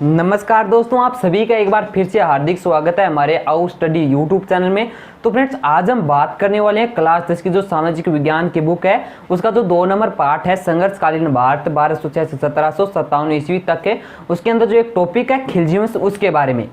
नमस्कार दोस्तों, आप सभी का एक बार फिर से हार्दिक स्वागत है हमारे आओ स्टडी यूट्यूब चैनल में। तो फ्रेंड्स, आज हम बात करने वाले हैं क्लास 10 की जो सामाजिक विज्ञान की बुक है उसका जो 2 नंबर पार्ट है संघर्षकालीन भारत 1206 से 1757 ईस्वी तक है। उसके अंदर जो एक टॉपिक है खिलजी वंश, उसके बारे में।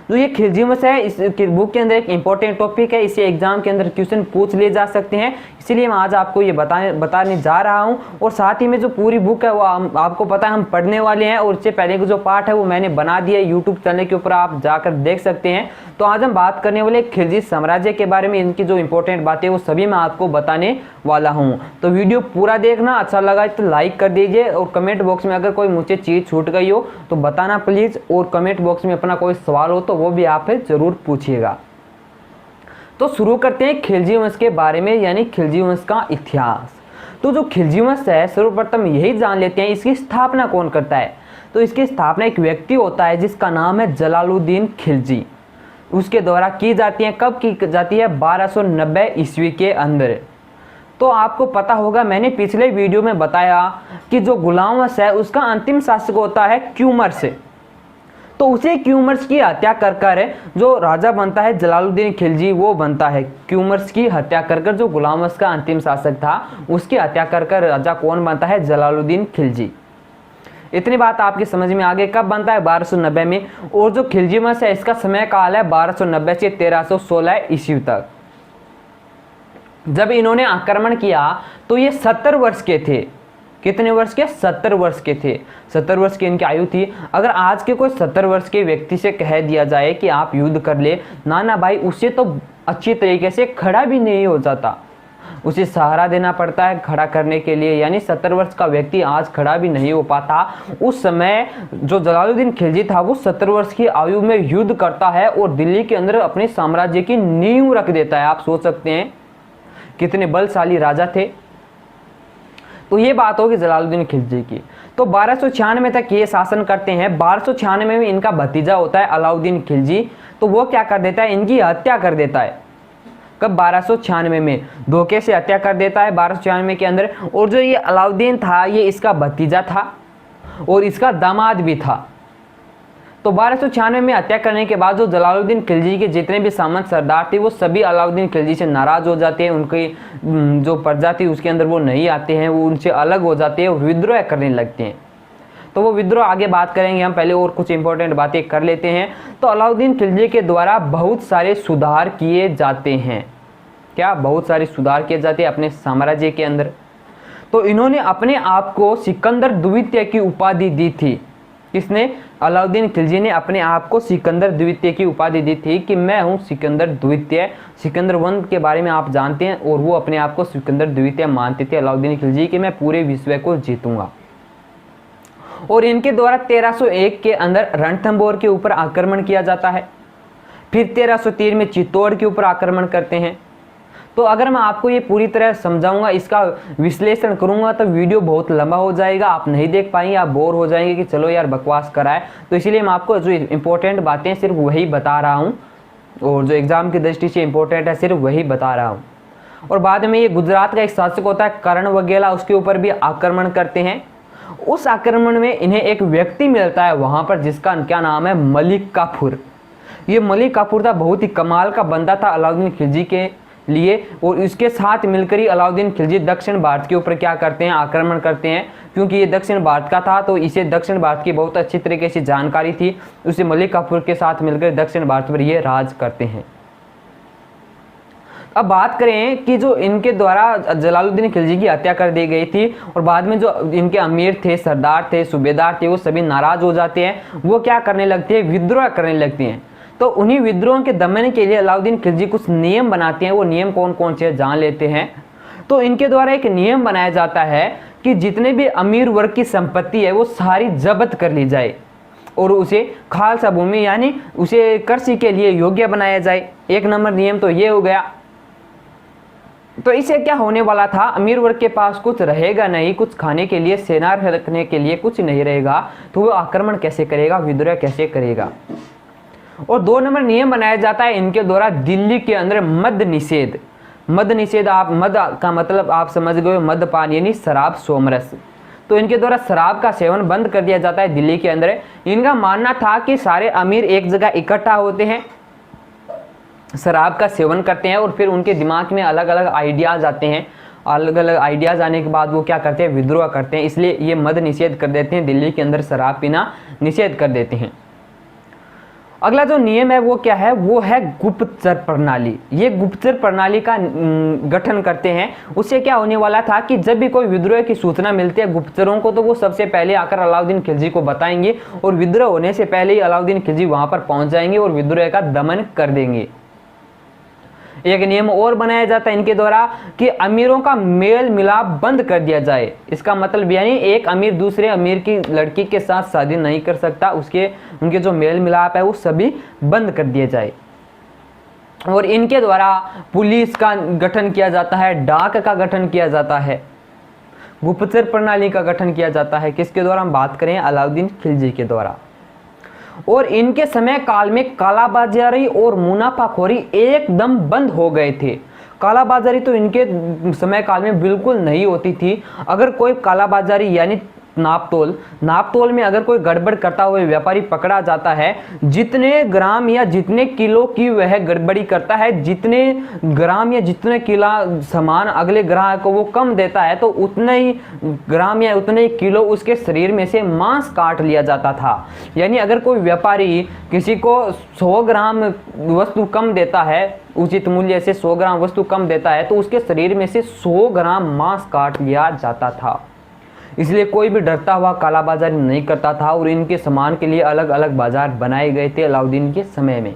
जो ये खिलजी वंश है इस बुक के अंदर एक इंपॉर्टेंट टॉपिक है, इसे एग्जाम के अंदर क्वेश्चन पूछ लिए जा सकते हैं, इसलिए मैं आज आपको ये बताने जा रहा हूँ। और साथ ही में जो पूरी बुक है वो आपको पता है हम पढ़ने वाले हैं, और इससे पहले का जो पार्ट है वो मैंने बना दिया है यूट्यूब चैनल के ऊपर, आप जाकर देख सकते हैं। तो आज हम बात करने वाले खिलजी साम्राज्य के बारे में, इनकी जो इंपॉर्टेंट बातें वो सभी मैं आपको बताने वाला हूँ। तो वीडियो पूरा देखना, अच्छा लगा तो लाइक कर दीजिए, और कमेंट बॉक्स में अगर कोई मुझसे चीज़ छूट गई हो तो बताना प्लीज़, और कमेंट बॉक्स में अपना कोई सवाल हो तो वो भी आप जरूर पूछिएगा। तो शुरू करते हैं खिलजी वंश के बारे में, यानी खिलजी वंश का इतिहास। तो जो खिलजी वंश है सर्वप्रथम यही जान लेते हैं इसकी स्थापना कौन करता है। तो इसकी स्थापना एक व्यक्ति होता है जिसका नाम है जलालुद्दीन खिलजी, उसके द्वारा की जाती है। कब की जाती है? 1290 ईस्वी के अंदर। तो आपको पता होगा, मैंने पिछले वीडियो में बताया कि जो गुलाम वंश है उसका अंतिम शासक होता है क्यूमर्स। तो उसे क्यूमर्स की हत्या कर जो राजा बनता है जलालुद्दीन खिलजी, वो बनता है। क्यूमर्स की हत्या कर जो गुलाम वंश का अंतिम शासक था उसकी हत्या कर राजा कौन बनता है? जलालुद्दीन खिलजी। इतनी बात आपकी समझ में आ गई। कब बनता है? 1290 में। और जो खिलजी वंश है इसका समय काल है 1290 से 1316 ईस्वी तक। जब इन्होंने आक्रमण किया तो ये 70 वर्ष के थे। कितने वर्ष के? 70 वर्ष के थे। 70 वर्ष की इनकी आयु थी। अगर आज के कोई 70 वर्ष के व्यक्ति से कह दिया जाए कि आप युद्ध कर ले, ना भाई, उससे तो अच्छी तरीके से खड़ा भी नहीं हो जाता, उसे सहारा देना पड़ता है खड़ा करने के लिए। यानी 70 वर्ष का व्यक्ति आज खड़ा भी नहीं हो पाता। उस समय जो जलालुद्दीन खिलजी था वो 70 वर्ष की आयु में युद्ध करता है और दिल्ली के अंदर अपने साम्राज्य की नींव रख देता है। आप सोच सकते हैं कितने बलशाली राजा थे। तो ये बात होगी जलालुद्दीन खिलजी की। तो 1296 तक ये शासन करते हैं। 1296 में इनका भतीजा होता है अलाउद्दीन खिलजी, तो वो क्या कर देता है? इनकी हत्या कर देता है। कब? 1296 में धोखे से हत्या कर देता है 1296 के अंदर। और जो ये अलाउद्दीन था ये इसका भतीजा था और इसका दामाद भी था। तो 1296 में हत्या करने के बाद जो जलालुद्दीन खिलजी के जितने भी सामंत सरदार थे वो सभी अलाउद्दीन खिलजी से नाराज हो जाते हैं। उनकी जो प्रजा थी उसके अंदर वो नहीं आते हैं, वो उनसे अलग हो जाते हैं और विद्रोह करने लगते हैं। तो वो विद्रोह आगे बात करेंगे हम, पहले और कुछ इंपॉर्टेंट बातें कर लेते हैं। तो अलाउद्दीन खिलजी के द्वारा बहुत सारे सुधार किए जाते हैं। क्या? बहुत सारे सुधार किए जाते हैं अपने साम्राज्य के अंदर। तो इन्होंने अपने आप को सिकंदर द्वितीय की उपाधि दी थी। किसने? अलाउद्दीन खिलजी ने अपने आप को सिकंदर द्वितीय की उपाधि दी थी कि मैं हूं सिकंदर द्वितीय। सिकंदर वन के बारे में आप जानते हैं, और वो अपने आप को सिकंदर द्वितीय मानते थे अलाउद्दीन खिलजी कि मैं पूरे विश्व को जीतूंगा। और इनके द्वारा 1301 के अंदर रणथंबोर के ऊपर आक्रमण किया जाता है। फिर 1303 में चित्तौड़ के ऊपर आक्रमण करते हैं। तो अगर मैं आपको ये पूरी तरह समझाऊंगा, इसका विश्लेषण करूंगा तो वीडियो बहुत लंबा हो जाएगा, आप नहीं देख पाएंगे, आप बोर हो जाएंगे कि चलो यार बकवास कराए। तो इसीलिए मैं आपको जो इंपॉर्टेंट बातें सिर्फ वही बता रहा हूँ, और जो एग्जाम की दृष्टि से इंपॉर्टेंट है सिर्फ वही बता रहा हूँ। और बाद में ये गुजरात का एक शासक होता है कर्ण वगेला, उसके ऊपर भी आक्रमण करते हैं। उस आक्रमण में इन्हें एक व्यक्ति मिलता है वहाँ पर जिसका क्या नाम है? मलिक काफूर। ये मलिक काफूर था, बहुत ही कमाल का बंदा था अलाउद्दीन खिलजी के लिए। और इसके साथ मिलकर ही अलाउद्दीन खिलजी दक्षिण भारत के ऊपर क्या करते हैं? आक्रमण करते हैं। क्योंकि ये दक्षिण भारत का था तो इसे दक्षिण भारत की बहुत अच्छी तरीके से जानकारी थी, उसे मलिक काफूर के साथ मिलकर दक्षिण भारत पर ये राज करते हैं। अब बात करें कि जो इनके द्वारा जलालुद्दीन खिलजी की हत्या कर दी गई थी, और बाद में जो इनके अमीर थे, सरदार थे, सूबेदार थे, वो सभी नाराज हो जाते हैं। वो क्या करने लगते हैं? विद्रोह करने लगते हैं। तो उन्हीं विद्रोह के दमन के लिए अलाउद्दीन खिलजी कुछ नियम बनाते हैं। वो नियम कौन कौन से जान लेते हैं। तो इनके द्वारा एक नियम बनाया जाता है कि जितने भी अमीर वर्ग की संपत्ति है वो सारी जब्त कर ली जाए और उसे खालसा भूमि यानी उसे कृषि के लिए योग्य बनाया जाए। 1 नंबर नियम तो ये हो गया। तो इससे क्या होने वाला था? अमीर वर्ग के पास कुछ रहेगा नहीं, कुछ खाने के लिए, सेना रखने के लिए कुछ नहीं रहेगा, तो वो आक्रमण कैसे करेगा? विद्रोह कैसे करेगा? और 2 नंबर नियम बनाया जाता है इनके द्वारा दिल्ली के अंदर मद निषेध। मद निषेध, आप मद का मतलब आप समझ गए, मदपान यानी शराब, सोमरस। तो इनके द्वारा शराब का सेवन बंद कर दिया जाता है दिल्ली के अंदर। इनका मानना था कि सारे अमीर एक जगह इकट्ठा होते हैं, शराब का सेवन करते हैं और फिर उनके दिमाग में अलग अलग आइडियाज़ आते हैं। अलग अलग आइडियाज़ आने के बाद वो क्या करते हैं, विद्रोह करते हैं। इसलिए ये मद निषेध कर देते हैं, दिल्ली के अंदर शराब पीना निषेध कर देते हैं। अगला जो नियम है वो क्या है, वो है गुप्तचर प्रणाली। ये गुप्तचर प्रणाली का गठन करते हैं। उससे क्या होने वाला था कि जब भी कोई विद्रोह की सूचना मिलती है गुप्तचरों को, तो वो सबसे पहले आकर अलाउद्दीन खिलजी को बताएंगे और विद्रोह होने से पहले ही अलाउद्दीन खिलजी वहां पर पहुंच जाएंगे और विद्रोह का दमन कर देंगे। एक नियम और बनाया जाता है इनके द्वारा कि अमीरों का मेल मिलाप बंद कर दिया जाए। इसका मतलब यानी एक अमीर दूसरे अमीर की लड़की के साथ शादी नहीं कर सकता, उनके जो मेल मिलाप है वो सभी बंद कर दिए जाए। और इनके द्वारा पुलिस का गठन किया जाता है, डाक का गठन किया जाता है, गुप्तचर प्रणाली का गठन किया जाता है। किसके द्वारा हम बात करें, अलाउद्दीन खिलजी के द्वारा। और इनके समय काल में कालाबाजारी और मुनाफाखोरी एकदम बंद हो गए थे। कालाबाजारी तो इनके समय काल में बिल्कुल नहीं होती थी। अगर कोई कालाबाजारी यानी नापतोल में अगर कोई गड़बड़ करता हुआ व्यापारी पकड़ा जाता है, जितने ग्राम या जितने किलो की वह गड़बड़ी करता है, जितने ग्राम या जितने किलो सामान अगले ग्राहक को वो कम देता है, तो उतने ही ग्राम या उतने ही किलो उसके शरीर में से मांस काट लिया जाता था। यानी अगर कोई व्यापारी किसी को 100 ग्राम वस्तु कम देता है, उचित मूल्य से 100 ग्राम वस्तु कम देता है, तो उसके शरीर में से 100 ग्राम मांस काट लिया जाता था। इसलिए कोई भी डरता हुआ कालाबाजारी नहीं करता था और इनके सामान के लिए अलग अलग बाजार बनाए गए थे अलाउद्दीन के समय में।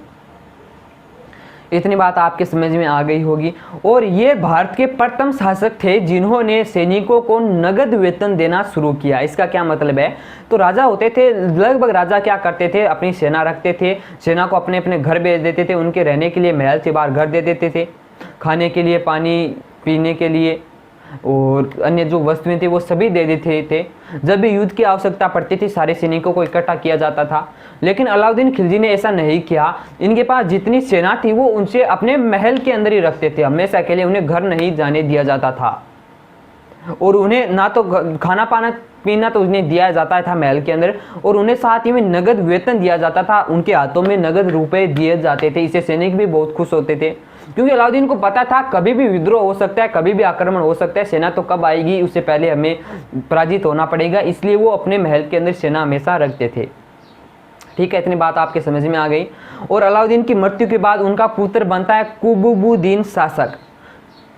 इतनी बात आपके समझ में आ गई होगी। और ये भारत के प्रथम शासक थे जिन्होंने सैनिकों को नगद वेतन देना शुरू किया। इसका क्या मतलब है, तो राजा होते थे, लगभग राजा क्या करते थे, अपनी सेना रखते थे, सेना को अपने अपने घर भेज देते थे, उनके रहने के लिए महल से बाहर घर दे देते थे, खाने के लिए, पानी पीने के लिए और अन्य जो वस्तुएं थी वो सभी दे देते थे। जब भी युद्ध की आवश्यकता पड़ती थी सारे सैनिकों को इकट्ठा किया जाता था। लेकिन अलाउद्दीन खिलजी ने ऐसा नहीं किया। इनके पास जितनी सेना थी वो उनसे अपने महल के अंदर ही रखते थे, हमेशा के लिए उन्हें घर नहीं जाने दिया जाता था। और उन्हें ना तो खाना पाना पीना तो उन्हें दिया जाता था महल के अंदर, और उन्हें साथ ही में नगद वेतन दिया जाता था, उनके हाथों में नगद रुपए दिए जाते थे। इससे सैनिक भी बहुत खुश होते थे, क्योंकि अलाउद्दीन को पता था कभी भी विद्रोह हो सकता है, कभी भी आक्रमण हो सकता है, सेना तो कब आएगी उससे पहले हमें पराजित होना पड़ेगा। इसलिए वो अपने महल के अंदर सेना हमेशा रखते थे। ठीक है, इतनी बात आपके समझ में आ गई। और अलाउद्दीन की मृत्यु के बाद उनका पुत्र बनता है कुतुबुद्दीन शासक।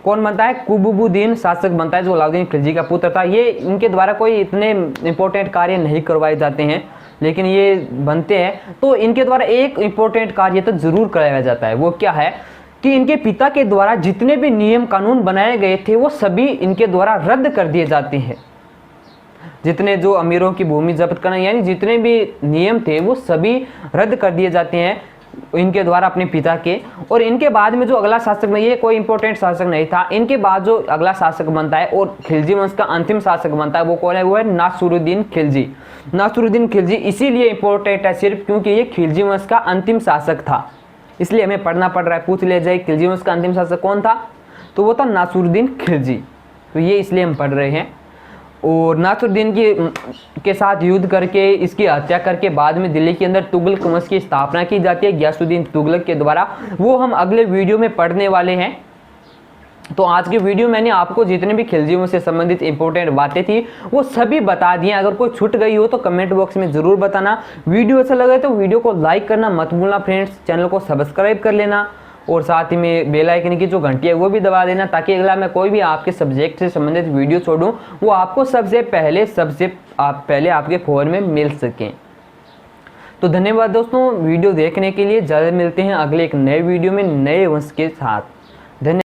कौन बनता है, कुतुबुद्दीन शासक बनता है, जो अलाउद्दीन खिलजी का पुत्र था। ये इनके द्वारा कोई इतने इंपॉर्टेंट कार्य नहीं करवाए जाते हैं, लेकिन ये बनते हैं। तो इनके द्वारा एक इंपॉर्टेंट कार्य तो जरूर कराया जाता है। वो क्या है कि इनके पिता के द्वारा जितने भी नियम कानून बनाए गए थे वो सभी इनके द्वारा रद्द कर दिए जाते हैं। जितने जो अमीरों की भूमि जब्त करना यानी जितने भी नियम थे वो सभी रद्द कर दिए जाते हैं इनके द्वारा अपने पिता के। और इनके बाद में जो अगला शासक नहीं, ये कोई इंपॉर्टेंट शासक नहीं था। इनके बाद जो अगला शासक बनता है और खिलजी वंश का अंतिम शासक बनता है वो कौन है, वो है नासिरुद्दीन खिलजी। नासिरुद्दीन खिलजी इसीलिए इंपॉर्टेंट है सिर्फ क्योंकि ये खिलजी वंश का अंतिम शासक था, इसलिए हमें पढ़ना पड़ रहा है। पूछ लिया जाए खिलजी वंश का अंतिम शासक कौन था, तो वो था नासिरुद्दीन खिलजी। तो ये इसलिए हम पढ़ रहे हैं। और नासिरुद्दीन के साथ युद्ध करके इसकी हत्या करके बाद में दिल्ली के अंदर तुगलक वंश की स्थापना की जाती है गियासुद्दीन तुगलक के द्वारा। वो हम अगले वीडियो में पढ़ने वाले हैं। तो आज के वीडियो मैंने आपको जितने भी खिलजी वंश से संबंधित इंपॉर्टेंट बातें थी वो सभी बता दी हैं। अगर कोई छूट गई हो तो कमेंट बॉक्स में जरूर बताना। वीडियो अच्छा लगे तो वीडियो को लाइक करना मत भूलना फ्रेंड्स, चैनल को सब्सक्राइब कर लेना और साथ ही में बेल आइकन की जो घंटी है वो भी दबा देना, ताकि अगला मैं कोई भी आपके सब्जेक्ट से संबंधित वीडियो छोड़ूं वो आपको सबसे पहले आपके फ़ोन में मिल सकें। तो धन्यवाद दोस्तों वीडियो देखने के लिए। जल्द मिलते हैं अगले एक नए वीडियो में नए वंश के साथ। धन्यवाद।